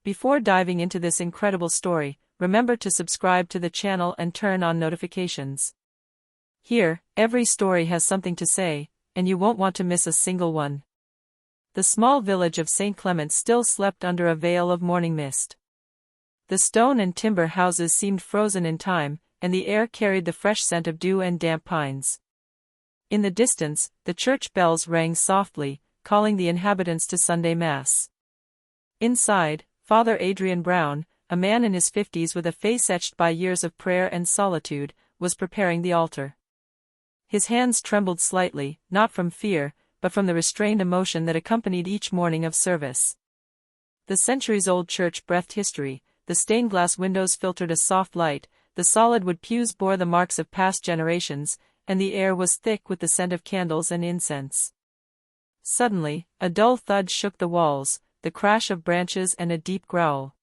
Before diving into this incredible story, remember to subscribe to the channel and turn on notifications. Here, every story has something to say, and you won't want to miss a single one. The small village of St. Clement still slept under a veil of morning mist. The stone and timber houses seemed frozen in time, and the air carried the fresh scent of dew and damp pines. In the distance, the church bells rang softly, calling the inhabitants to Sunday Mass. Inside, Father Adrian Brown, a man in his 50s with a face etched by years of prayer and solitude, was preparing the altar. His hands trembled slightly, not from fear, but from the restrained emotion that accompanied each morning of service. The centuries-old church breathed history, the stained-glass windows filtered a soft light, the solid wood pews bore the marks of past generations, and the air was thick with the scent of candles and incense. Suddenly, a dull thud shook the walls, the crash of branches and a deep growl.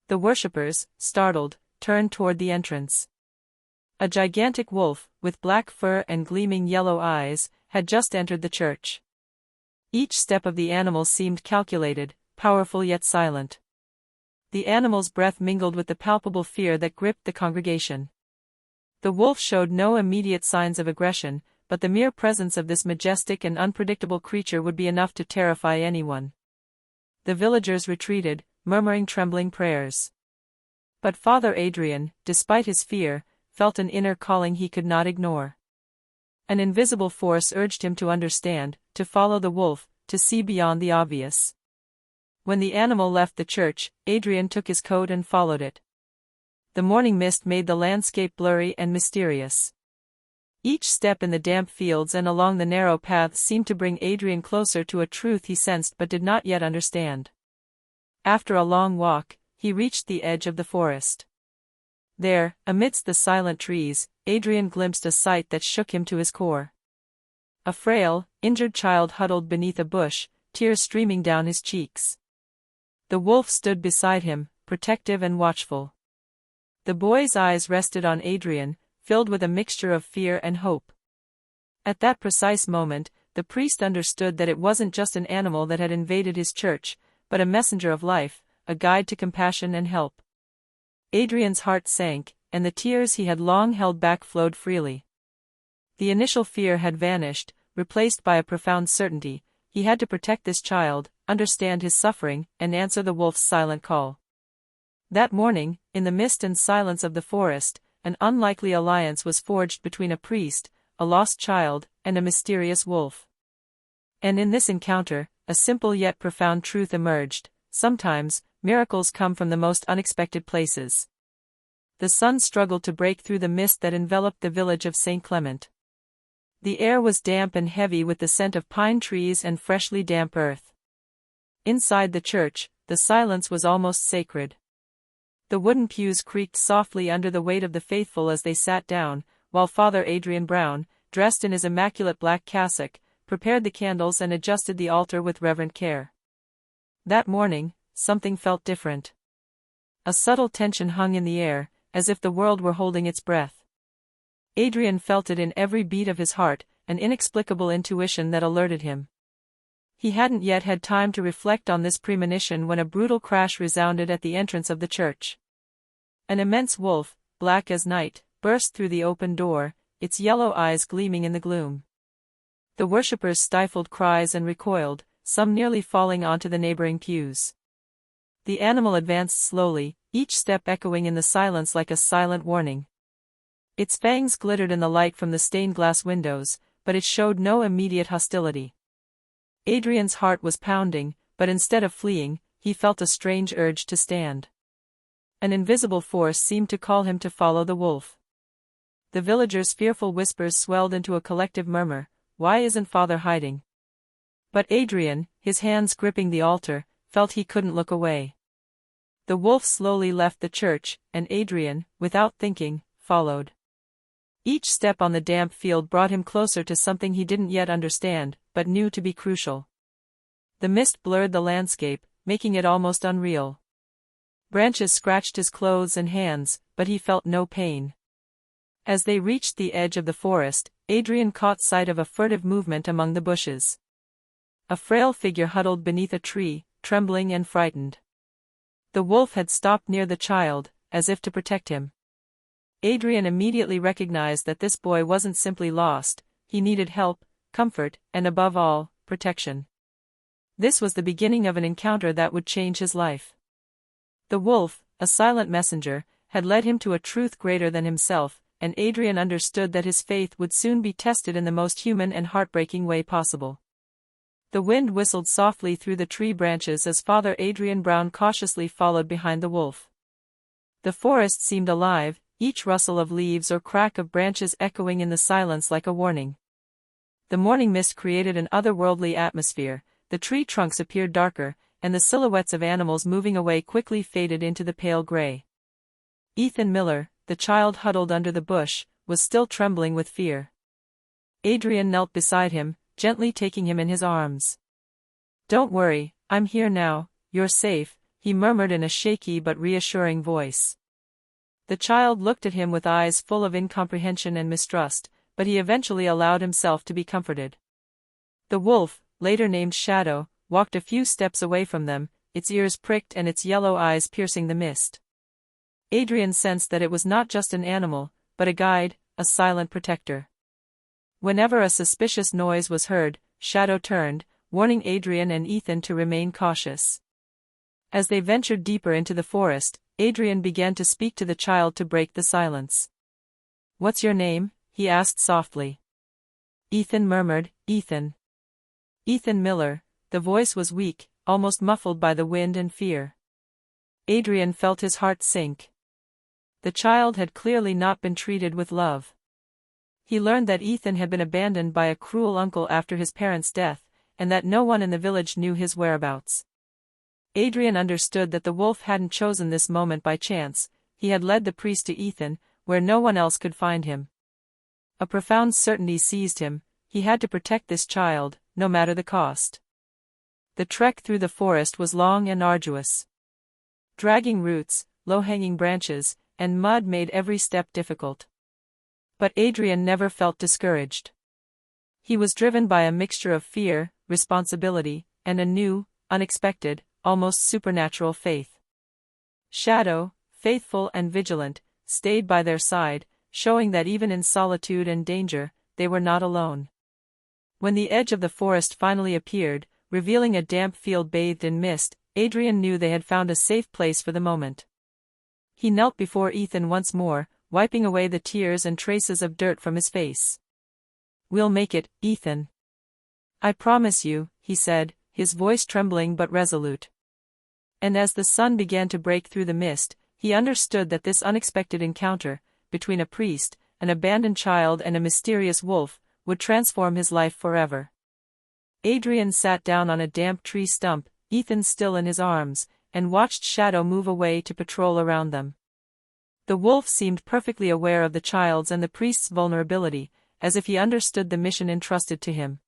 The worshippers, startled, turned toward the entrance. A gigantic wolf, with black fur and gleaming yellow eyes, had just entered the church. Each step of the animal seemed calculated, powerful yet silent. The animal's breath mingled with the palpable fear that gripped the congregation. The wolf showed no immediate signs of aggression, but the mere presence of this majestic and unpredictable creature would be enough to terrify anyone. The villagers retreated, murmuring trembling prayers. But Father Adrian, despite his fear, felt an inner calling he could not ignore. An invisible force urged him to understand, to follow the wolf, to see beyond the obvious. When the animal left the church, Adrian took his coat and followed it. The morning mist made the landscape blurry and mysterious. Each step in the damp fields and along the narrow paths seemed to bring Adrian closer to a truth he sensed but did not yet understand. After a long walk, he reached the edge of the forest. There, amidst the silent trees, Adrian glimpsed a sight that shook him to his core. A frail, injured child huddled beneath a bush, tears streaming down his cheeks. The wolf stood beside him, protective and watchful. The boy's eyes rested on Adrian, filled with a mixture of fear and hope. At that precise moment, the priest understood that it wasn't just an animal that had invaded his church, but a messenger of life, a guide to compassion and help. Adrian's heart sank, and the tears he had long held back flowed freely. The initial fear had vanished, replaced by a profound certainty. He had to protect this child, understand his suffering, and answer the wolf's silent call. That morning, in the mist and silence of the forest, an unlikely alliance was forged between a priest, a lost child, and a mysterious wolf. And in this encounter, a simple yet profound truth emerged: sometimes, miracles come from the most unexpected places. The sun struggled to break through the mist that enveloped the village of St. Clement. The air was damp and heavy with the scent of pine trees and freshly damp earth. Inside the church, the silence was almost sacred. The wooden pews creaked softly under the weight of the faithful as they sat down, while Father Adrian Brown, dressed in his immaculate black cassock, prepared the candles and adjusted the altar with reverent care. That morning, something felt different. A subtle tension hung in the air, as if the world were holding its breath. Adrian felt it in every beat of his heart, an inexplicable intuition that alerted him. He hadn't yet had time to reflect on this premonition when a brutal crash resounded at the entrance of the church. An immense wolf, black as night, burst through the open door, its yellow eyes gleaming in the gloom. The worshippers stifled cries and recoiled, some nearly falling onto the neighboring pews. The animal advanced slowly, each step echoing in the silence like a silent warning. Its fangs glittered in the light from the stained-glass windows, but it showed no immediate hostility. Adrian's heart was pounding, but instead of fleeing, he felt a strange urge to stand. An invisible force seemed to call him to follow the wolf. The villagers' fearful whispers swelled into a collective murmur: "Why isn't Father hiding?" But Adrian, his hands gripping the altar, felt he couldn't look away. The wolf slowly left the church, and Adrian, without thinking, followed. Each step on the damp field brought him closer to something he didn't yet understand, but knew to be crucial. The mist blurred the landscape, making it almost unreal. Branches scratched his clothes and hands, but he felt no pain. As they reached the edge of the forest, Adrian caught sight of a furtive movement among the bushes. A frail figure huddled beneath a tree, trembling and frightened. The wolf had stopped near the child, as if to protect him. Adrian immediately recognized that this boy wasn't simply lost, he needed help, comfort, and above all, protection. This was the beginning of an encounter that would change his life. The wolf, a silent messenger, had led him to a truth greater than himself, and Adrian understood that his faith would soon be tested in the most human and heartbreaking way possible. The wind whistled softly through the tree branches as Father Adrian Brown cautiously followed behind the wolf. The forest seemed alive, each rustle of leaves or crack of branches echoing in the silence like a warning. The morning mist created an otherworldly atmosphere, the tree trunks appeared darker, and the silhouettes of animals moving away quickly faded into the pale gray. Ethan Miller, the child huddled under the bush, was still trembling with fear. Adrian knelt beside him, gently taking him in his arms. "Don't worry, I'm here now, you're safe," he murmured in a shaky but reassuring voice. The child looked at him with eyes full of incomprehension and mistrust, but he eventually allowed himself to be comforted. The wolf, later named Shadow, walked a few steps away from them, its ears pricked and its yellow eyes piercing the mist. Adrian sensed that it was not just an animal, but a guide, a silent protector. Whenever a suspicious noise was heard, Shadow turned, warning Adrian and Ethan to remain cautious. As they ventured deeper into the forest, Adrian began to speak to the child to break the silence. "What's your name?" he asked softly. Ethan murmured, "Ethan." "Ethan Miller." The voice was weak, almost muffled by the wind and fear. Adrian felt his heart sink. The child had clearly not been treated with love. He learned that Ethan had been abandoned by a cruel uncle after his parents' death, and that no one in the village knew his whereabouts. Adrian understood that the wolf hadn't chosen this moment by chance, he had led the priest to Ethan, where no one else could find him. A profound certainty seized him, he had to protect this child, no matter the cost. The trek through the forest was long and arduous. Dragging roots, low-hanging branches, and mud made every step difficult. But Adrian never felt discouraged. He was driven by a mixture of fear, responsibility, and a new, unexpected, almost supernatural faith. Shadow, faithful and vigilant, stayed by their side, showing that even in solitude and danger, they were not alone. When the edge of the forest finally appeared, revealing a damp field bathed in mist, Adrian knew they had found a safe place for the moment. He knelt before Ethan once more, wiping away the tears and traces of dirt from his face. "We'll make it, Ethan. I promise you," he said, his voice trembling but resolute. And as the sun began to break through the mist, he understood that this unexpected encounter, between a priest, an abandoned child and a mysterious wolf, would transform his life forever. Adrian sat down on a damp tree stump, Ethan still in his arms, and watched Shadow move away to patrol around them. The wolf seemed perfectly aware of the child's and the priest's vulnerability, as if he understood the mission entrusted to him.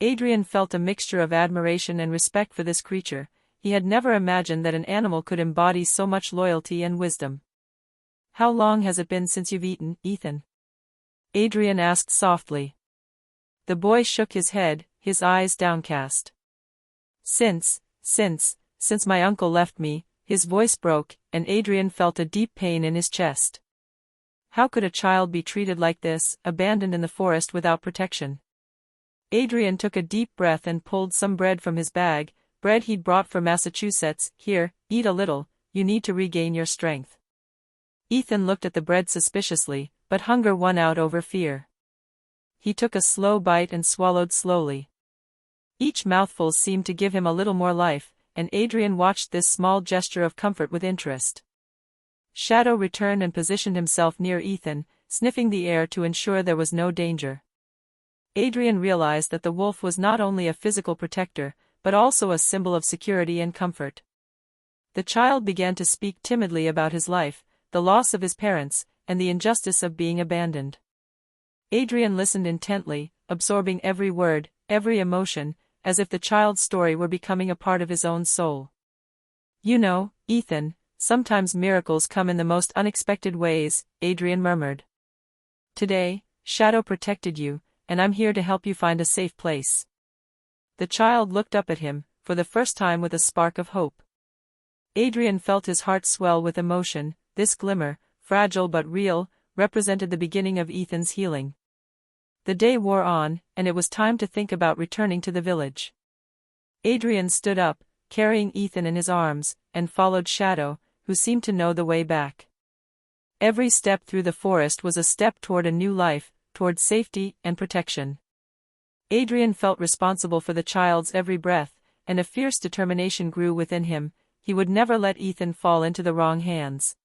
Adrian felt a mixture of admiration and respect for this creature. He had never imagined that an animal could embody so much loyalty and wisdom. "How long has it been since you've eaten, Ethan?" Adrian asked softly. The boy shook his head, his eyes downcast. Since my uncle left me," his voice broke, and Adrian felt a deep pain in his chest. How could a child be treated like this, abandoned in the forest without protection? Adrian took a deep breath and pulled some bread from his bag, bread he'd brought from Massachusetts. "Here, eat a little, you need to regain your strength." Ethan looked at the bread suspiciously, but hunger won out over fear. He took a slow bite and swallowed slowly. Each mouthful seemed to give him a little more life, and Adrian watched this small gesture of comfort with interest. Shadow returned and positioned himself near Ethan, sniffing the air to ensure there was no danger. Adrian realized that the wolf was not only a physical protector, but also a symbol of security and comfort. The child began to speak timidly about his life, the loss of his parents, and the injustice of being abandoned. Adrian listened intently, absorbing every word, every emotion, as if the child's story were becoming a part of his own soul. "You know, Ethan, sometimes miracles come in the most unexpected ways," Adrian murmured. "Today, Shadow protected you, and I'm here to help you find a safe place." The child looked up at him, for the first time with a spark of hope. Adrian felt his heart swell with emotion. This glimmer, fragile but real, represented the beginning of Ethan's healing. The day wore on, and it was time to think about returning to the village. Adrian stood up, carrying Ethan in his arms, and followed Shadow, who seemed to know the way back. Every step through the forest was a step toward a new life, toward safety and protection. Adrian felt responsible for the child's every breath, and a fierce determination grew within him. He would never let Ethan fall into the wrong hands.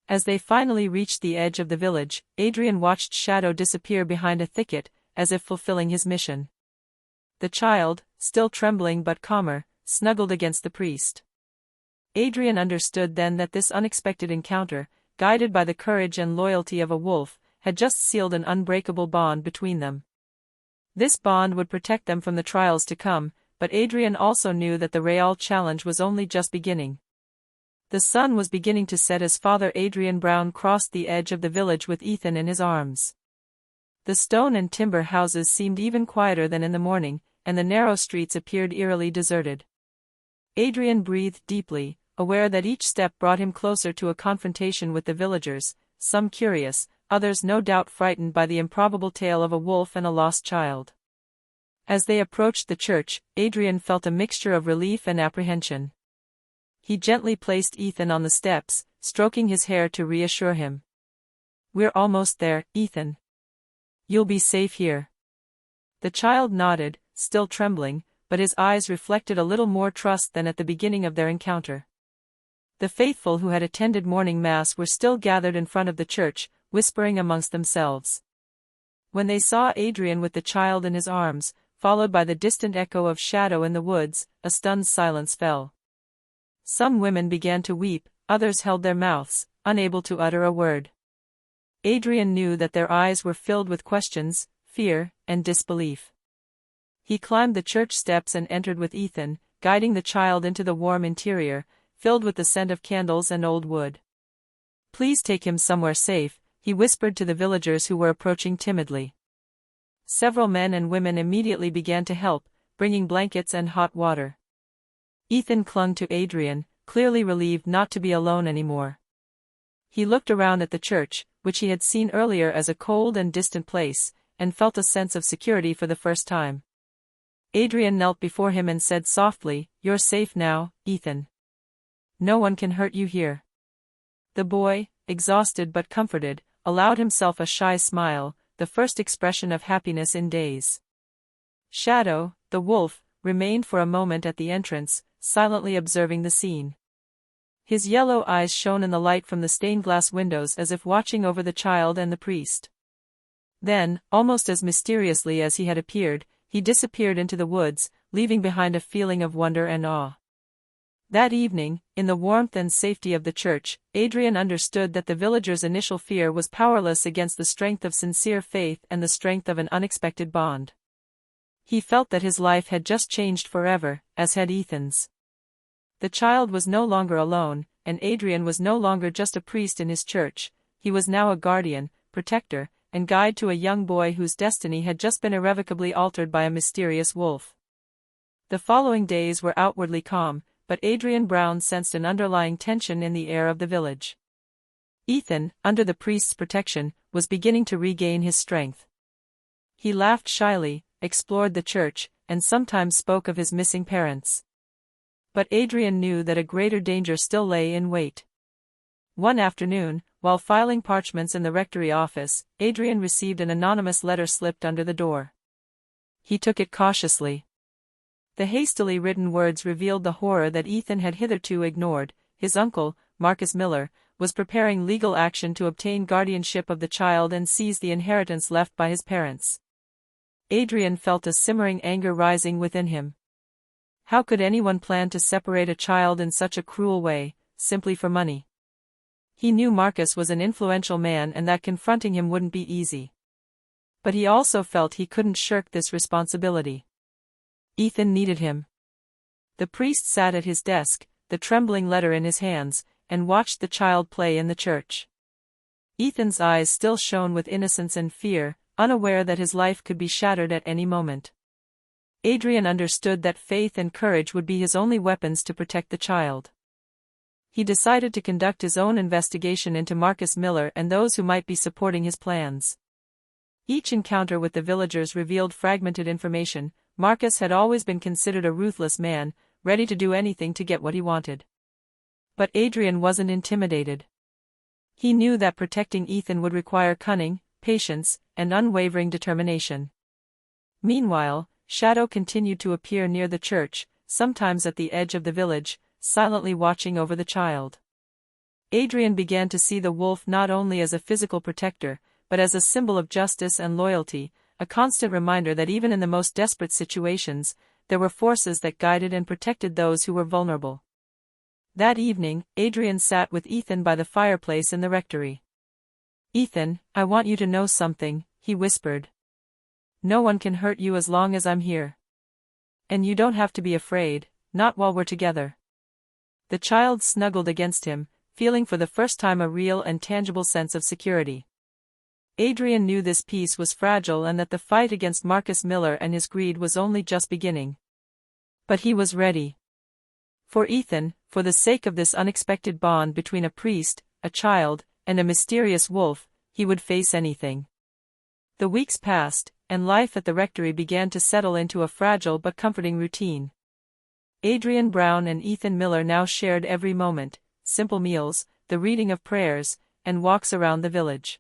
As they finally reached the edge of the village, Adrian watched Shadow disappear behind a thicket, as if fulfilling his mission. The child, still trembling but calmer, snuggled against the priest. Adrian understood then that this unexpected encounter, guided by the courage and loyalty of a wolf, had just sealed an unbreakable bond between them. This bond would protect them from the trials to come, but Adrian also knew that the real challenge was only just beginning. The sun was beginning to set as Father Adrian Brown crossed the edge of the village with Ethan in his arms. The stone and timber houses seemed even quieter than in the morning, and the narrow streets appeared eerily deserted. Adrian breathed deeply, aware that each step brought him closer to a confrontation with the villagers, some curious, others no doubt frightened by the improbable tale of a wolf and a lost child. As they approached the church, Adrian felt a mixture of relief and apprehension. He gently placed Ethan on the steps, stroking his hair to reassure him. "We're almost there, Ethan. You'll be safe here." The child nodded, still trembling, but his eyes reflected a little more trust than at the beginning of their encounter. The faithful who had attended morning mass were still gathered in front of the church, whispering amongst themselves. When they saw Adrian with the child in his arms, followed by the distant echo of Shadow in the woods, a stunned silence fell. Some women began to weep, others held their mouths, unable to utter a word. Adrian knew that their eyes were filled with questions, fear, and disbelief. He climbed the church steps and entered with Ethan, guiding the child into the warm interior, filled with the scent of candles and old wood. "Please take him somewhere safe," he whispered to the villagers who were approaching timidly. Several men and women immediately began to help, bringing blankets and hot water. Ethan clung to Adrian, clearly relieved not to be alone anymore. He looked around at the church, which he had seen earlier as a cold and distant place, and felt a sense of security for the first time. Adrian knelt before him and said softly, "You're safe now, Ethan. No one can hurt you here." The boy, exhausted but comforted, allowed himself a shy smile, the first expression of happiness in days. Shadow, the wolf, remained for a moment at the entrance, silently observing the scene. His yellow eyes shone in the light from the stained-glass windows as if watching over the child and the priest. Then, almost as mysteriously as he had appeared, he disappeared into the woods, leaving behind a feeling of wonder and awe. That evening, in the warmth and safety of the church, Adrian understood that the villagers' initial fear was powerless against the strength of sincere faith and the strength of an unexpected bond. He felt that his life had just changed forever, as had Ethan's. The child was no longer alone, and Adrian was no longer just a priest in his church. He was now a guardian, protector, and guide to a young boy whose destiny had just been irrevocably altered by a mysterious wolf. The following days were outwardly calm, but Adrian Brown sensed an underlying tension in the air of the village. Ethan, under the priest's protection, was beginning to regain his strength. He laughed shyly, explored the church, and sometimes spoke of his missing parents. But Adrian knew that a greater danger still lay in wait. One afternoon, while filing parchments in the rectory office, Adrian received an anonymous letter slipped under the door. He took it cautiously. The hastily written words revealed the horror that Ethan had hitherto ignored. His uncle, Marcus Miller, was preparing legal action to obtain guardianship of the child and seize the inheritance left by his parents. Adrian felt a simmering anger rising within him. How could anyone plan to separate a child in such a cruel way, simply for money? He knew Marcus was an influential man and that confronting him wouldn't be easy. But he also felt he couldn't shirk this responsibility. Ethan needed him. The priest sat at his desk, the trembling letter in his hands, and watched the child play in the church. Ethan's eyes still shone with innocence and fear, unaware that his life could be shattered at any moment. Adrian understood that faith and courage would be his only weapons to protect the child. he decided to conduct his own investigation into Marcus Miller and those who might be supporting his plans. Each encounter with the villagers revealed fragmented information. Marcus had always been considered a ruthless man, ready to do anything to get what he wanted. But Adrian wasn't intimidated. He knew that protecting Ethan would require cunning, patience, and unwavering determination. Meanwhile, Shadow continued to appear near the church, sometimes at the edge of the village, silently watching over the child. Adrian began to see the wolf not only as a physical protector, but as a symbol of justice and loyalty, a constant reminder that even in the most desperate situations, there were forces that guided and protected those who were vulnerable. That evening, Adrian sat with Ethan by the fireplace in the rectory. "Ethan, I want you to know something," he whispered. "No one can hurt you as long as I'm here. And you don't have to be afraid, not while we're together." The child snuggled against him, feeling for the first time a real and tangible sense of security. Adrian knew this peace was fragile and that the fight against Marcus Miller and his greed was only just beginning. But he was ready. For Ethan, for the sake of this unexpected bond between a priest, a child, and a mysterious wolf, he would face anything. The weeks passed, and life at the rectory began to settle into a fragile but comforting routine. Adrian Brown and Ethan Miller now shared every moment, simple meals, the reading of prayers, and walks around the village.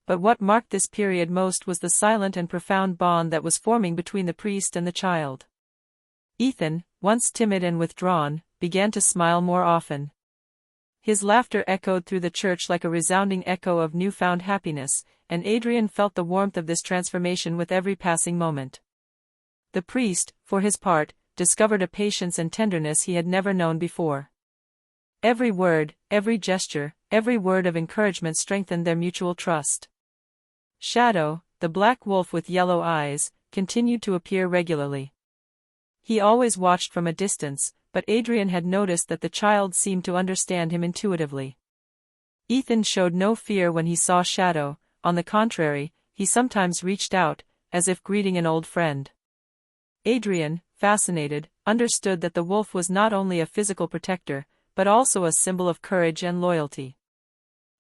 But what marked this period most was the silent and profound bond that was forming between the priest and the child. Ethan, once timid and withdrawn, began to smile more often. His laughter echoed through the church like a resounding echo of newfound happiness, and Adrian felt the warmth of this transformation with every passing moment. The priest, for his part, discovered a patience and tenderness he had never known before. Every word, every gesture, every word of encouragement strengthened their mutual trust. Shadow, the black wolf with yellow eyes, continued to appear regularly. He always watched from a distance, but Adrian had noticed that the child seemed to understand him intuitively. Ethan showed no fear when he saw Shadow. On the contrary, he sometimes reached out, as if greeting an old friend. Adrian, fascinated, understood that the wolf was not only a physical protector, but also a symbol of courage and loyalty.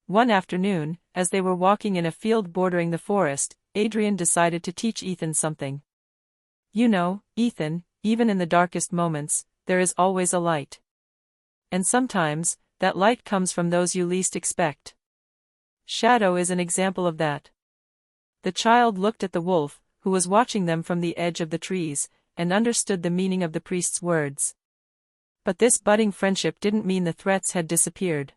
One afternoon, as they were walking in a field bordering the forest, Adrian decided to teach Ethan something. "You know, Ethan, even in the darkest moments, there is always a light. And sometimes, that light comes from those you least expect. Shadow is an example of that." The child looked at the wolf, who was watching them from the edge of the trees, and understood the meaning of the priest's words. But this budding friendship didn't mean the threats had disappeared.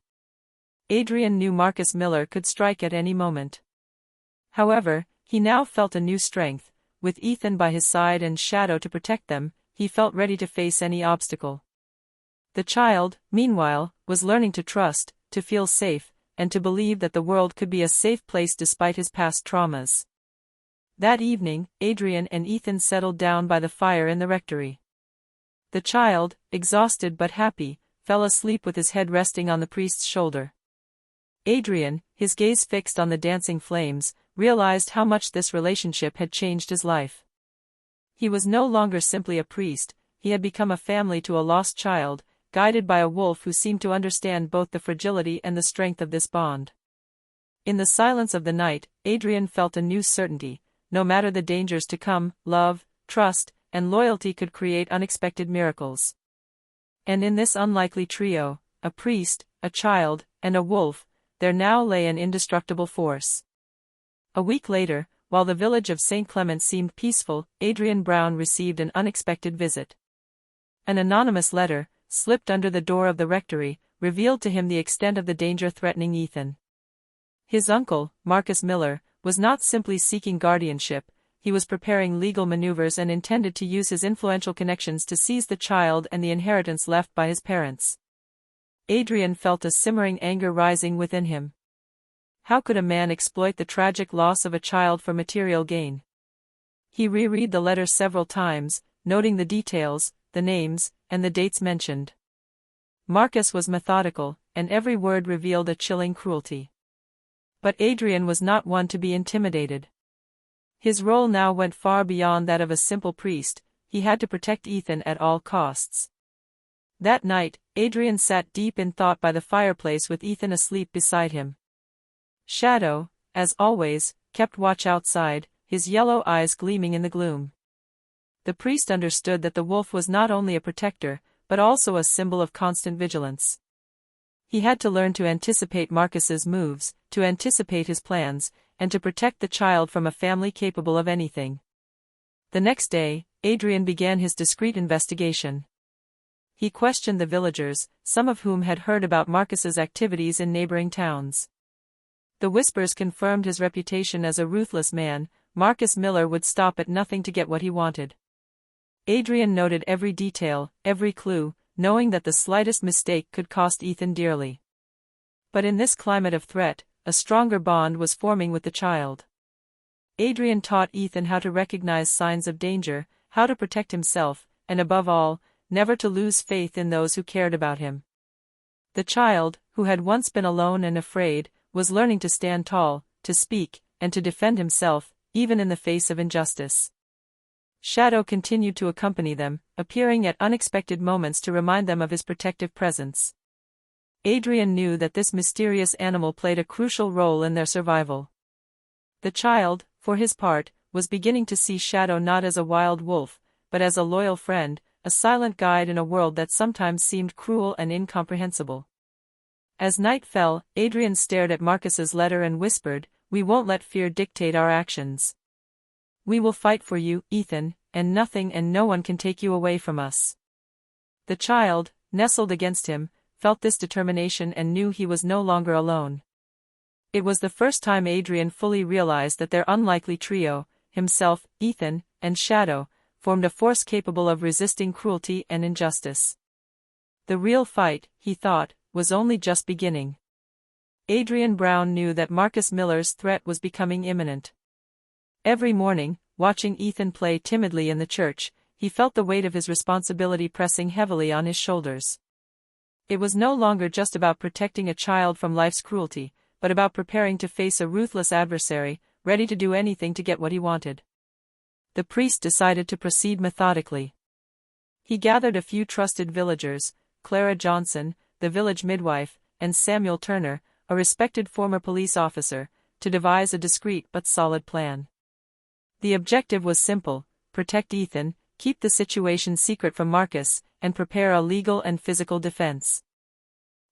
Adrian knew Marcus Miller could strike at any moment. However, he now felt a new strength. With Ethan by his side and Shadow to protect them, he felt ready to face any obstacle. The child, meanwhile, was learning to trust, to feel safe, and to believe that the world could be a safe place despite his past traumas. That evening, Adrian and Ethan settled down by the fire in the rectory. The child, exhausted but happy, fell asleep with his head resting on the priest's shoulder. Adrian, his gaze fixed on the dancing flames, realized how much this relationship had changed his life. He was no longer simply a priest, he had become a family to a lost child, guided by a wolf who seemed to understand both the fragility and the strength of this bond. In the silence of the night, Adrian felt a new certainty. No matter the dangers to come, love, trust, and loyalty could create unexpected miracles. And in this unlikely trio, a priest, a child, and a wolf, there now lay an indestructible force. A week later, while the village of St. Clement seemed peaceful, Adrian Brown received an unexpected visit. An anonymous letter, slipped under the door of the rectory, revealed to him the extent of the danger threatening Ethan. His uncle, Marcus Miller, was not simply seeking guardianship, he was preparing legal maneuvers and intended to use his influential connections to seize the child and the inheritance left by his parents. Adrian felt a simmering anger rising within him. How could a man exploit the tragic loss of a child for material gain? He reread the letter several times, noting the details, the names, and the dates mentioned. Marcus was methodical, and every word revealed a chilling cruelty. But Adrian was not one to be intimidated. His role now went far beyond that of a simple priest, he had to protect Ethan at all costs. That night, Adrian sat deep in thought by the fireplace with Ethan asleep beside him. Shadow, as always, kept watch outside, his yellow eyes gleaming in the gloom. The priest understood that the wolf was not only a protector, but also a symbol of constant vigilance. He had to learn to anticipate Marcus's moves, to anticipate his plans, and to protect the child from a family capable of anything. The next day, Adrian began his discreet investigation. He questioned the villagers, some of whom had heard about Marcus's activities in neighboring towns. The whispers confirmed his reputation as a ruthless man. Marcus Miller would stop at nothing to get what he wanted. Adrian noted every detail, every clue, knowing that the slightest mistake could cost Ethan dearly. But in this climate of threat, a stronger bond was forming with the child. Adrian taught Ethan how to recognize signs of danger, how to protect himself, and above all, never to lose faith in those who cared about him. The child, who had once been alone and afraid, was learning to stand tall, to speak, and to defend himself, even in the face of injustice. Shadow continued to accompany them, appearing at unexpected moments to remind them of his protective presence. Adrian knew that this mysterious animal played a crucial role in their survival. The child, for his part, was beginning to see Shadow not as a wild wolf, but as a loyal friend, a silent guide in a world that sometimes seemed cruel and incomprehensible. As night fell, Adrian stared at Marcus's letter and whispered, "We won't let fear dictate our actions. We will fight for you, Ethan, and nothing and no one can take you away from us." The child, nestled against him, felt this determination and knew he was no longer alone. It was the first time Adrian fully realized that their unlikely trio, himself, Ethan, and Shadow, formed a force capable of resisting cruelty and injustice. The real fight, he thought, was only just beginning. Adrian Brown knew that Marcus Miller's threat was becoming imminent. Every morning, watching Ethan play timidly in the church, he felt the weight of his responsibility pressing heavily on his shoulders. It was no longer just about protecting a child from life's cruelty, but about preparing to face a ruthless adversary, ready to do anything to get what he wanted. The priest decided to proceed methodically. He gathered a few trusted villagers, Clara Johnson, the village midwife, and Samuel Turner, a respected former police officer, to devise a discreet but solid plan. The objective was simple: protect Ethan, keep the situation secret from Marcus, and prepare a legal and physical defense.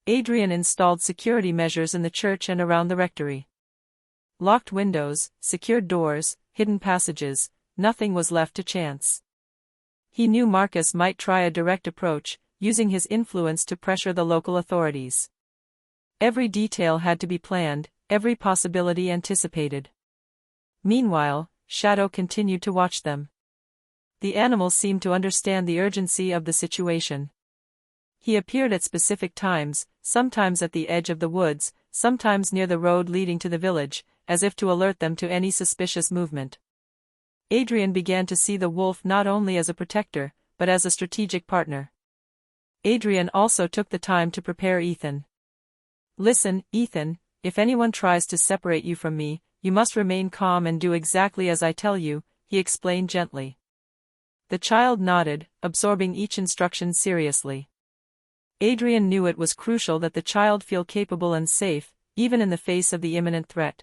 Adrian installed security measures in the church and around the rectory. Locked windows, secured doors, hidden passages, nothing was left to chance. He knew Marcus might try a direct approach, using his influence to pressure the local authorities. Every detail had to be planned, every possibility anticipated. Meanwhile, Shadow continued to watch them. The animal seemed to understand the urgency of the situation. He appeared at specific times, sometimes at the edge of the woods, sometimes near the road leading to the village, as if to alert them to any suspicious movement. Adrian began to see the wolf not only as a protector, but as a strategic partner. Adrian also took the time to prepare Ethan. "Listen, Ethan, if anyone tries to separate you from me, you must remain calm and do exactly as I tell you," he explained gently. The child nodded, absorbing each instruction seriously. Adrian knew it was crucial that the child feel capable and safe, even in the face of the imminent threat.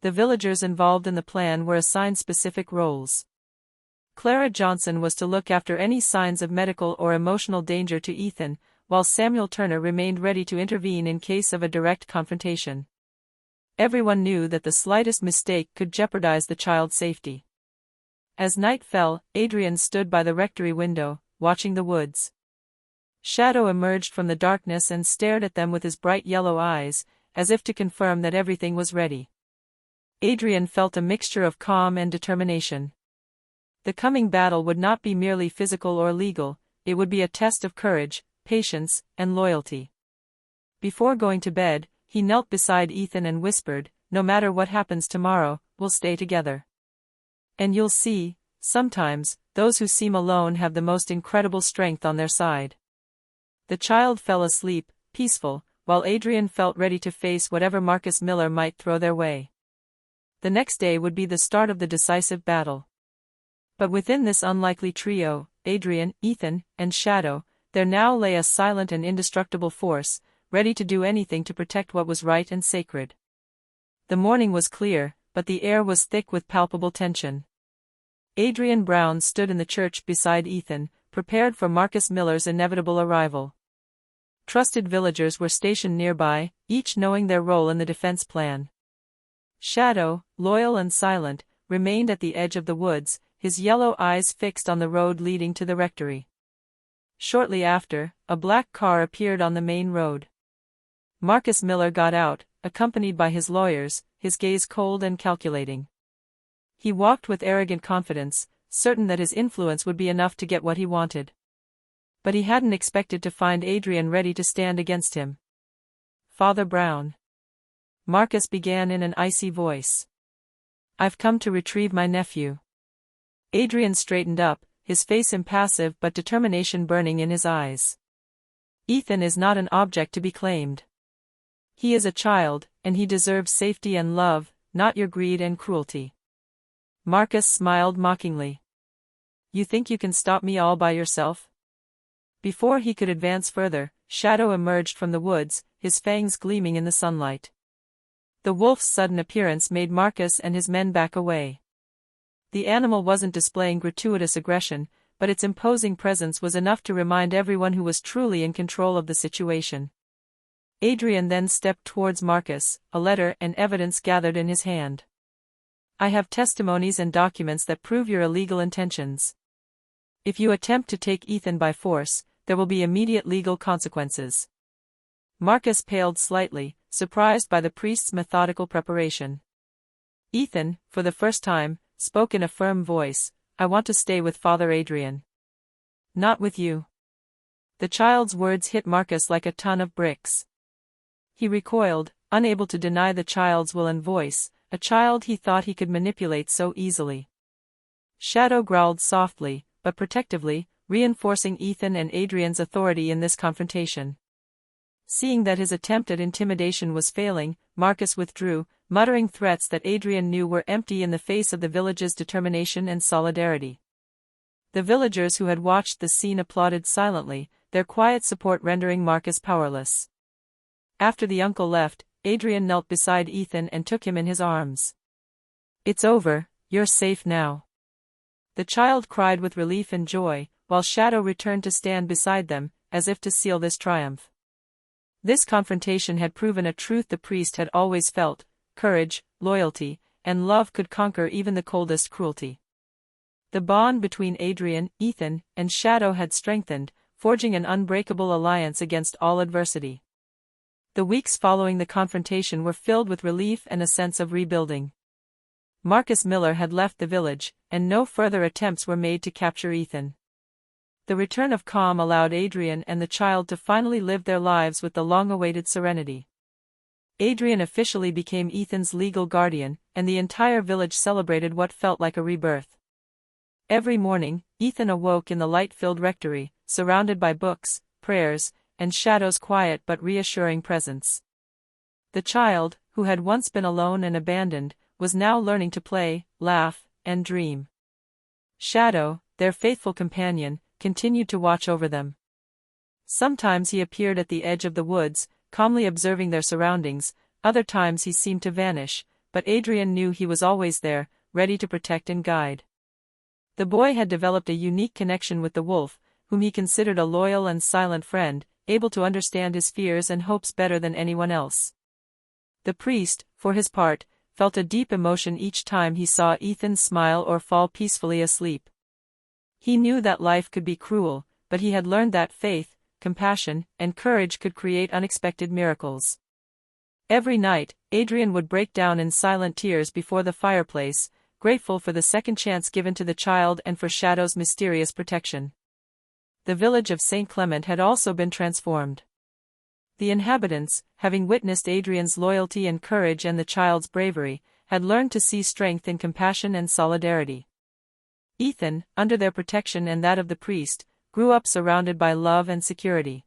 The villagers involved in the plan were assigned specific roles. Clara Johnson was to look after any signs of medical or emotional danger to Ethan, while Samuel Turner remained ready to intervene in case of a direct confrontation. Everyone knew that the slightest mistake could jeopardize the child's safety. As night fell, Adrian stood by the rectory window, watching the woods. Shadow emerged from the darkness and stared at them with his bright yellow eyes, as if to confirm that everything was ready. Adrian felt a mixture of calm and determination. The coming battle would not be merely physical or legal, it would be a test of courage, patience, and loyalty. Before going to bed, he knelt beside Ethan and whispered, "No matter what happens tomorrow, we'll stay together. And you'll see, sometimes, those who seem alone have the most incredible strength on their side." The child fell asleep, peaceful, while Adrian felt ready to face whatever Marcus Miller might throw their way. The next day would be the start of the decisive battle. But within this unlikely trio, Adrian, Ethan, and Shadow, there now lay a silent and indestructible force, ready to do anything to protect what was right and sacred. The morning was clear, but the air was thick with palpable tension. Adrian Brown stood in the church beside Ethan, prepared for Marcus Miller's inevitable arrival. Trusted villagers were stationed nearby, each knowing their role in the defense plan. Shadow, loyal and silent, remained at the edge of the woods, his yellow eyes fixed on the road leading to the rectory. Shortly after, a black car appeared on the main road. Marcus Miller got out, accompanied by his lawyers, his gaze cold and calculating. He walked with arrogant confidence, certain that his influence would be enough to get what he wanted. But he hadn't expected to find Adrian ready to stand against him. "Father Brown," Marcus began in an icy voice, "I've come to retrieve my nephew." Adrian straightened up, his face impassive but determination burning in his eyes. "Ethan is not an object to be claimed. He is a child, and he deserves safety and love, not your greed and cruelty." Marcus smiled mockingly. "You think you can stop me all by yourself?" Before he could advance further, Shadow emerged from the woods, his fangs gleaming in the sunlight. The wolf's sudden appearance made Marcus and his men back away. The animal wasn't displaying gratuitous aggression, but its imposing presence was enough to remind everyone who was truly in control of the situation. Adrian then stepped towards Marcus, a letter and evidence gathered in his hand. "I have testimonies and documents that prove your illegal intentions. If you attempt to take Ethan by force, there will be immediate legal consequences." Marcus paled slightly, surprised by the priest's methodical preparation. Ethan, for the first time, spoke in a firm voice, "I want to stay with Father Adrian. Not with you." The child's words hit Marcus like a ton of bricks. He recoiled, unable to deny the child's will and voice, a child he thought he could manipulate so easily. Shadow growled softly, but protectively, reinforcing Ethan and Adrian's authority in this confrontation. Seeing that his attempt at intimidation was failing, Marcus withdrew, muttering threats that Adrian knew were empty in the face of the village's determination and solidarity. The villagers who had watched the scene applauded silently, their quiet support rendering Marcus powerless. After the uncle left, Adrian knelt beside Ethan and took him in his arms. "It's over, you're safe now." The child cried with relief and joy, while Shadow returned to stand beside them, as if to seal this triumph. This confrontation had proven a truth the priest had always felt: courage, loyalty, and love could conquer even the coldest cruelty. The bond between Adrian, Ethan, and Shadow had strengthened, forging an unbreakable alliance against all adversity. The weeks following the confrontation were filled with relief and a sense of rebuilding. Marcus Miller had left the village, and no further attempts were made to capture Ethan. The return of calm allowed Adrian and the child to finally live their lives with the long-awaited serenity. Adrian officially became Ethan's legal guardian, and the entire village celebrated what felt like a rebirth. Every morning, Ethan awoke in the light-filled rectory, surrounded by books, prayers, and Shadow's quiet but reassuring presence. The child, who had once been alone and abandoned, was now learning to play, laugh, and dream. Shadow, their faithful companion, continued to watch over them. Sometimes he appeared at the edge of the woods, calmly observing their surroundings, other times he seemed to vanish, but Adrian knew he was always there, ready to protect and guide. The boy had developed a unique connection with the wolf, whom he considered a loyal and silent friend, able to understand his fears and hopes better than anyone else. The priest, for his part, felt a deep emotion each time he saw Ethan smile or fall peacefully asleep. He knew that life could be cruel, but he had learned that faith, compassion, and courage could create unexpected miracles. Every night, Adrian would break down in silent tears before the fireplace, grateful for the second chance given to the child and for Shadow's mysterious protection. The village of St. Clement had also been transformed. The inhabitants, having witnessed Adrian's loyalty and courage and the child's bravery, had learned to see strength in compassion and solidarity. Ethan, under their protection and that of the priest, grew up surrounded by love and security.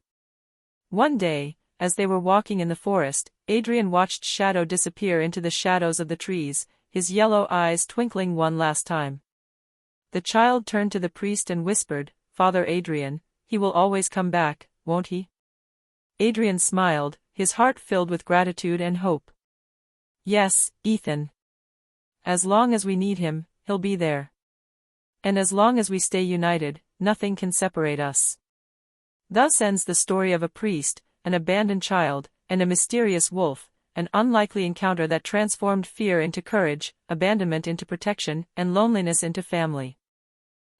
One day, as they were walking in the forest, Adrian watched Shadow disappear into the shadows of the trees, his yellow eyes twinkling one last time. The child turned to the priest and whispered, "Father Adrian, he will always come back, won't he? Adrian smiled, his heart filled with gratitude and hope. Yes, Ethan. As long as we need him, he'll be there. And as long as we stay united, nothing can separate us. Thus ends the story of a priest, an abandoned child, and a mysterious wolf, an unlikely encounter that transformed fear into courage, abandonment into protection, and loneliness into family.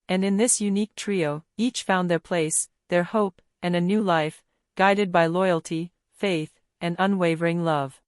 And in this unique trio, each found their place, their hope, and a new life, guided by loyalty, faith, and unwavering love.